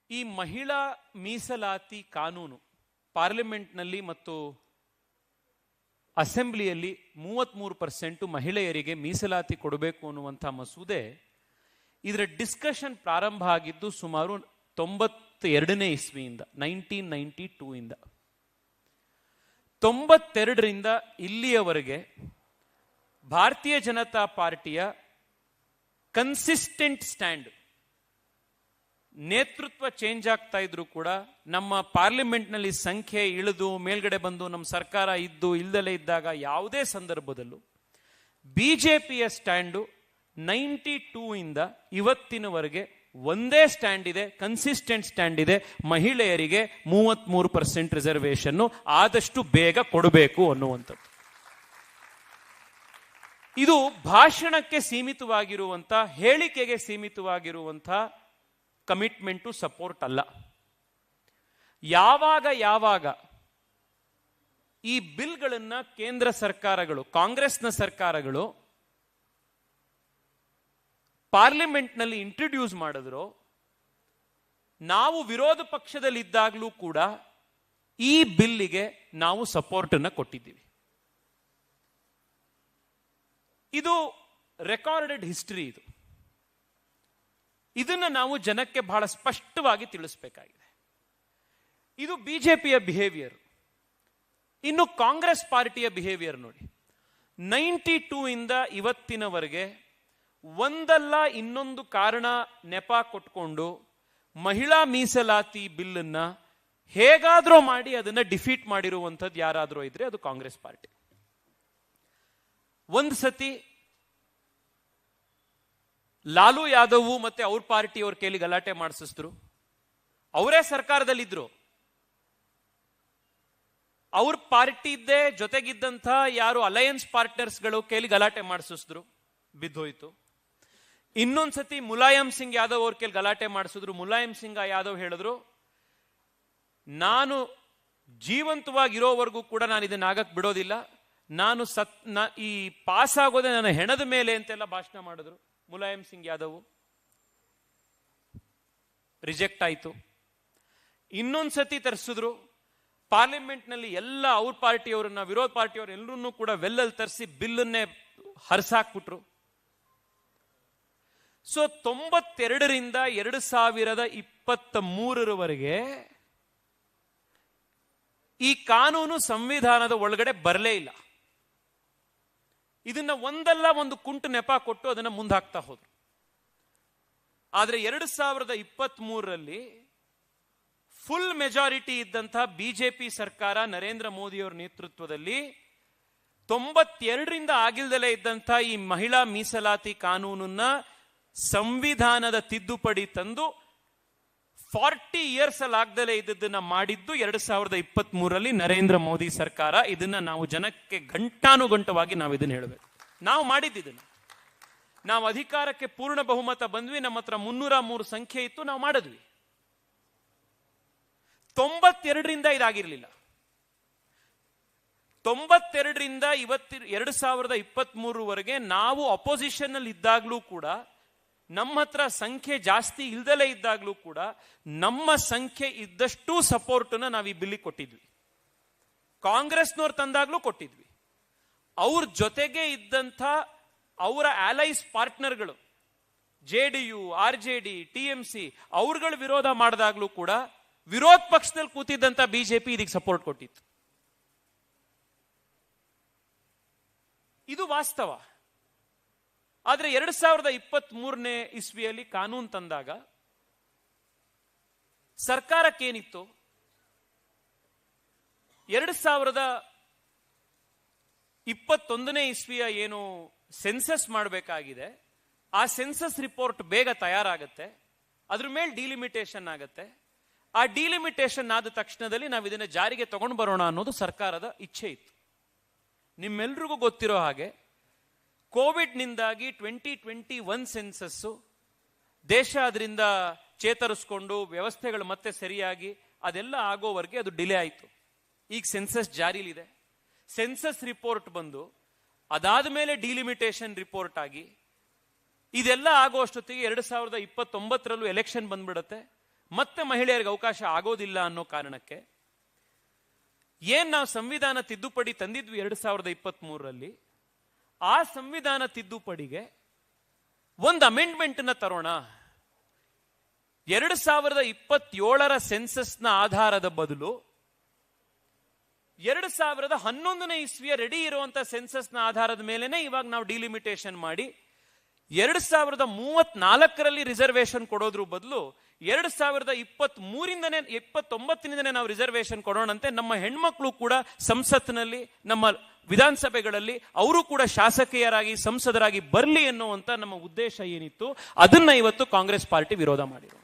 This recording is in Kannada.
ಈ ಮಹಿಳಾ ಮೀಸಲಾತಿ ಕಾನೂನು ಪಾರ್ಲಿಮೆಂಟ್ನಲ್ಲಿ ಮತ್ತು ಅಸೆಂಬ್ಲಿಯಲ್ಲಿ 33% ಮಹಿಳೆಯರಿಗೆ ಮೀಸಲಾತಿ ಕೊಡಬೇಕು ಅನ್ನುವಂಥ ಮಸೂದೆ, ಇದರ ಡಿಸ್ಕಷನ್ ಪ್ರಾರಂಭ ಆಗಿದ್ದು ಸುಮಾರು 92ನೇ ಇಸ್ವಿಯಿಂದ 1992 ಇಂದ 92ರಿಂದ ಇಲ್ಲಿಯವರೆಗೆ ಭಾರತೀಯ ಜನತಾ ಪಾರ್ಟಿಯ ಕನ್ಸಿಸ್ಟೆಂಟ್ ಸ್ಟ್ಯಾಂಡ್, ನೇತೃತ್ವ ಚೇಂಜ್ ಆಗ್ತಾ ಇದ್ರು ಕೂಡ ನಮ್ಮ ಪಾರ್ಲಿಮೆಂಟ್ನಲ್ಲಿ ಸಂಖ್ಯೆ ಇಳಿದು ಮೇಲ್ಗಡೆ ಬಂದು ನಮ್ಮ ಸರ್ಕಾರ ಇದ್ದು ಇಲ್ದಲೇ ಇದ್ದಾಗ ಯಾವುದೇ ಸಂದರ್ಭದಲ್ಲೂ ಬಿಜೆಪಿಯ ಸ್ಟ್ಯಾಂಡು 92 ಇಂದ ಇವತ್ತಿನವರೆಗೆ ಒಂದೇ ಸ್ಟ್ಯಾಂಡ್ ಇದೆ, ಕನ್ಸಿಸ್ಟೆಂಟ್ ಸ್ಟ್ಯಾಂಡ್ ಇದೆ. ಮಹಿಳೆಯರಿಗೆ 33% ರಿಸರ್ವೇಶನ್ ಆದಷ್ಟು ಬೇಗ ಕೊಡಬೇಕು ಅನ್ನುವಂಥದ್ದು. ಇದು ಭಾಷಣಕ್ಕೆ ಸೀಮಿತವಾಗಿರುವಂಥ, ಹೇಳಿಕೆಗೆ ಸೀಮಿತವಾಗಿರುವಂಥ ಕಮಿಟ್ಮೆಂಟು, ಸಪೋರ್ಟ್ ಅಲ್ಲ. ಯಾವಾಗ ಈ ಬಿಲ್ಗಳನ್ನ ಕೇಂದ್ರ ಸರ್ಕಾರಗಳು, ಕಾಂಗ್ರೆಸ್ನ ಸರ್ಕಾರಗಳು ಪಾರ್ಲಿಮೆಂಟ್ನಲ್ಲಿ ಇಂಟ್ರೊಡ್ಯೂಸ್ ಮಾಡಿದ್ರು, ನಾವು ವಿರೋಧ ಪಕ್ಷದಲ್ಲಿದ್ದಾಗಲೂ ಕೂಡ ಈ ಬಿಲ್ಲಿಗೆ ನಾವು ಸಪೋರ್ಟ್ ಅನ್ನ ಕೊಟ್ಟಿದ್ದೀವಿ. ಇದು ರೆಕಾರ್ಡೆಡ್ ಹಿಸ್ಟರಿ. ಇದನ್ನ ನಾವು ಜನಕ್ಕೆ ಬಹಳ ಸ್ಪಷ್ಟವಾಗಿ ತಿಳಿಸಬೇಕಾಗಿದೆ. ಇದು ಬಿಜೆಪಿಯ ಬಿಹೇವಿಯರ್. ಇನ್ನು ಕಾಂಗ್ರೆಸ್ ಪಾರ್ಟಿಯ ಬಿಹೇವಿಯರ್ ನೋಡಿ. 92 ಇಂದ ಇವತ್ತಿನವರೆಗೆ ಒಂದಲ್ಲ ಇನ್ನೊಂದು ಕಾರಣ ನೆಪ ಕೊಟ್ಕೊಂಡು ಮಹಿಳಾ ಮೀಸಲಾತಿ ಬಿಲ್ಲನ್ನ ಹೇಗಾದ್ರೂ ಮಾಡಿ ಅದನ್ನ ಡಿಫೀಟ್ ಮಾಡಿರುವಂಥದ್ದು ಯಾರಾದ್ರೂ ಇದ್ರೆ ಅದು ಕಾಂಗ್ರೆಸ್ ಪಾರ್ಟಿ. ಒಂದು ಸತಿ ಲಾಲು ಯಾದವ್ ಮತ್ತೆ ಅವ್ರ ಪಾರ್ಟಿಯವ್ರ ಕೈಲಿ ಗಲಾಟೆ ಮಾಡಿಸಿದ್ರು. ಅವರೇ ಸರ್ಕಾರದಲ್ಲಿದ್ರು, ಅವ್ರ ಪಾರ್ಟಿದ್ದೇ ಜೊತೆಗಿದ್ದಂಥ ಯಾರು ಅಲಯನ್ಸ್ ಪಾರ್ಟ್ನರ್ಸ್ಗಳು ಕೈಲಿ ಗಲಾಟೆ ಮಾಡಿಸಿದ್ರು, ಬಿದ್ದೋಯ್ತು. ಇನ್ನೊಂದ್ಸತಿ ಮುಲಾಯಂ ಸಿಂಗ್ ಯಾದವ್ ಅವ್ರ ಕೈಲಿ ಗಲಾಟೆ ಮಾಡಿಸಿದ್ರು. ಮುಲಾಯಂ ಸಿಂಗ್ ಯಾದವ್ ಹೇಳಿದ್ರು, ನಾನು ಜೀವಂತವಾಗಿರೋವರೆಗೂ ಕೂಡ ನಾನು ಇದನ್ನ ಆಗಕ್ ಬಿಡೋದಿಲ್ಲ, ನಾನು ಈ ಪಾಸ್ ಆಗೋದೇ ನನ್ನ ಹೆಣದ ಮೇಲೆ ಅಂತೆಲ್ಲ ಭಾಷಣ ಮಾಡಿದ್ರು. ಮುಲಾಯಂ ಸಿಂಗ್ ಯಾದವ್ ರಿಜೆಕ್ಟ್ ಆಯ್ತು. ಇನ್ನೊಂದ್ಸತಿ ತರಿಸಿದ್ರು. ಪಾರ್ಲಿಮೆಂಟ್ನಲ್ಲಿ ಎಲ್ಲ ಅವ್ರ ಪಾರ್ಟಿಯವರನ್ನ, ವಿರೋಧ ಪಾರ್ಟಿಯವ್ರ ಎಲ್ಲರನ್ನೂ ಕೂಡ ವೆಲ್ಲಲ್ಲಿ ತರಿಸಿ ಬಿಲ್ಲನ್ನೇ ಹರಿಸಾಕ್ಬಿಟ್ರು. ಸೊ 92ರಿಂದ 2023ರವರೆಗೆ ಈ ಕಾನೂನು ಸಂವಿಧಾನದ ಒಳಗಡೆ ಬರಲೇ ಇಲ್ಲ. ಇದನ್ನ ಒಂದಲ್ಲ ಒಂದು ಕುಂಟು ನೆಪ ಕೊಟ್ಟು ಅದನ್ನ ಮುಂದಾಕ್ತಾ ಹೋದ್ರು. ಆದ್ರೆ 2023ರಲ್ಲಿ ಫುಲ್ ಮೆಜಾರಿಟಿ ಇದ್ದಂತಹ ಬಿಜೆಪಿ ಸರ್ಕಾರ, ನರೇಂದ್ರ ಮೋದಿಯವರ ನೇತೃತ್ವದಲ್ಲಿ 92ರಿಂದ ಆಗಿಲ್ದಲೇ ಇದ್ದಂಥ ಈ ಮಹಿಳಾ ಮೀಸಲಾತಿ ಕಾನೂನನ್ನ ಸಂವಿಧಾನದ ತಿದ್ದುಪಡಿ ತಂದು 40 ಇಯರ್ಸ್ ಅಲ್ಲಿ ಆಗದಲೇ ಇದ್ದದನ್ನ ಮಾಡಿದ್ದು 2023ರಲ್ಲಿ ನರೇಂದ್ರ ಮೋದಿ ಸರ್ಕಾರ. ಇದನ್ನ ನಾವು ಜನಕ್ಕೆ ಗಂಟಾನುಗಂಟವಾಗಿ ನಾವು ಇದನ್ನ ಹೇಳಬೇಕು. ನಾವು ಮಾಡಿದ್ದನ್ನ, ನಾವು ಅಧಿಕಾರಕ್ಕೆ ಪೂರ್ಣ ಬಹುಮತ ಬಂದ್ವಿ, ನಮ್ಮ ಹತ್ರ 303 ಸಂಖ್ಯೆ ಇತ್ತು, ನಾವು ಮಾಡಿದ್ವಿ. 92ರಿಂದ ಇದಾಗಿರ್ಲಿಲ್ಲ. 92ರಿಂದ 2023ವರೆಗೆ ನಾವು ಅಪೋಸಿಷನ್ ಅಲ್ಲಿ ಇದ್ದಾಗ್ಲೂ ಕೂಡ, ನಮ್ಮ ಹತ್ರ ಸಂಖ್ಯೆ ಜಾಸ್ತಿ ಇಲ್ದಲೇ ಇದ್ದಾಗ್ಲೂ ಕೂಡ ನಮ್ಮ ಸಂಖ್ಯೆ ಇದ್ದಷ್ಟು ಸಪೋರ್ಟ್ನ ನಾವು ಈ ಬಿಲ್ಲಿಗೆ ಕೊಟ್ಟಿದ್ವಿ. ಕಾಂಗ್ರೆಸ್ನವ್ರು ತಂದಾಗ್ಲೂ ಕೊಟ್ಟಿದ್ವಿ. ಅವ್ರ ಜೊತೆಗೆ ಇದ್ದಂಥ ಅವರ ಆಲೈಸ್ ಪಾರ್ಟ್ನರ್ಗಳು JDU, RJD, TMC ಅವ್ರಗಳ ವಿರೋಧ ಮಾಡಿದಾಗ್ಲೂ ಕೂಡ ವಿರೋಧ ಪಕ್ಷದಲ್ಲಿ ಕೂತಿದ್ದಂಥ ಬಿಜೆಪಿ ಇದಕ್ಕೆ ಸಪೋರ್ಟ್ ಕೊಟ್ಟಿತ್ತು. ಇದು ವಾಸ್ತವ. ಆದ್ರೆ 2023ನೇ ಇಸ್ವಿಯಲ್ಲಿ ಕಾನೂನು ತಂದಾಗ ಸರ್ಕಾರಕ್ಕೇನಿತ್ತು, 2021ನೇ ಇಸ್ವಿಯ ಏನು ಸೆನ್ಸಸ್ ಮಾಡಬೇಕಾಗಿದೆ, ಆ ಸೆನ್ಸಸ್ ರಿಪೋರ್ಟ್ ಬೇಗ ತಯಾರಾಗತ್ತೆ, ಅದ್ರ ಮೇಲೆ ಡಿಲಿಮಿಟೇಷನ್ ಆಗತ್ತೆ. ಆ ಡಿಲಿಮಿಟೇಷನ್ ಆದ ತಕ್ಷಣದಲ್ಲಿ ನಾವು ಇದನ್ನ ಜಾರಿಗೆ ತಗೊಂಡು ಬರೋಣ ಅನ್ನೋದು ಸರ್ಕಾರದ ಇಚ್ಛೆ ಇತ್ತು. ನಿಮ್ಮೆಲ್ರಿಗೂ ಗೊತ್ತಿರೋ ಹಾಗೆ ಕೋವಿಡ್ನಿಂದಾಗಿ 2021 ಸೆನ್ಸಸ್ಸು ದೇಶ ಅದರಿಂದ ಚೇತರಿಸ್ಕೊಂಡು ವ್ಯವಸ್ಥೆಗಳು ಮತ್ತೆ ಸರಿಯಾಗಿ ಅದೆಲ್ಲ ಆಗೋವರೆಗೆ ಅದು ಡಿಲೇ ಆಯಿತು. ಈಗ ಸೆನ್ಸಸ್ ಜಾರಿಲಿದೆ. ಸೆನ್ಸಸ್ ರಿಪೋರ್ಟ್ ಬಂದು ಅದಾದ ಮೇಲೆ ಡಿಲಿಮಿಟೇಷನ್ ರಿಪೋರ್ಟ್ ಆಗಿ ಇದೆಲ್ಲ ಆಗೋ ಅಷ್ಟೊತ್ತಿಗೆ 2029ರಲ್ಲೂ ಎಲೆಕ್ಷನ್ ಬಂದ್ಬಿಡುತ್ತೆ. ಮತ್ತೆ ಮಹಿಳೆಯರಿಗೆ ಅವಕಾಶ ಆಗೋದಿಲ್ಲ ಅನ್ನೋ ಕಾರಣಕ್ಕೆ ಏನ್ ನಾವು ಸಂವಿಧಾನ ತಿದ್ದುಪಡಿ ತಂದಿದ್ವಿ 2023ರಲ್ಲಿ, ಆ ಸಂವಿಧಾನ ತಿದ್ದುಪಡಿಗೆ ಒಂದು ಅಮೆಂಡ್ಮೆಂಟ್ ನ ತರೋಣ. 2027ರ ಸೆನ್ಸಸ್ನ ಆಧಾರದ ಬದಲು 2011ನೇ ಇಸ್ವಿಯ ರೆಡಿ ಇರುವಂತ ಸೆನ್ಸಸ್ನ ಆಧಾರದ ಮೇಲೆನೆ ಇವಾಗ ನಾವು ಡಿಲಿಮಿಟೇಷನ್ ಮಾಡಿ 2034ರಲ್ಲಿ ರಿಸರ್ವೇಶನ್ ಕೊಡೋದ್ರ ಬದಲು 2023ರಿಂದನೇ ನಾವು ರಿಸರ್ವೇಶನ್ ಕೊಡೋಣಂತೆ. ನಮ್ಮ ಹೆಣ್ಮಕ್ಳು ಕೂಡ ಸಂಸತ್ನಲ್ಲಿ, ನಮ್ಮ ವಿಧಾನಸಭೆಗಳಲ್ಲಿ ಅವರು ಕೂಡ ಶಾಸಕಿಯರಾಗಿ, ಸಂಸದರಾಗಿ ಬರಲಿ ಎನ್ನುವಂತ ನಮ್ಮ ಉದ್ದೇಶ ಏನಿತ್ತು, ಅದನ್ನ ಇವತ್ತು ಕಾಂಗ್ರೆಸ್ ಪಾರ್ಟಿ ವಿರೋಧ ಮಾಡಿದ್ರು.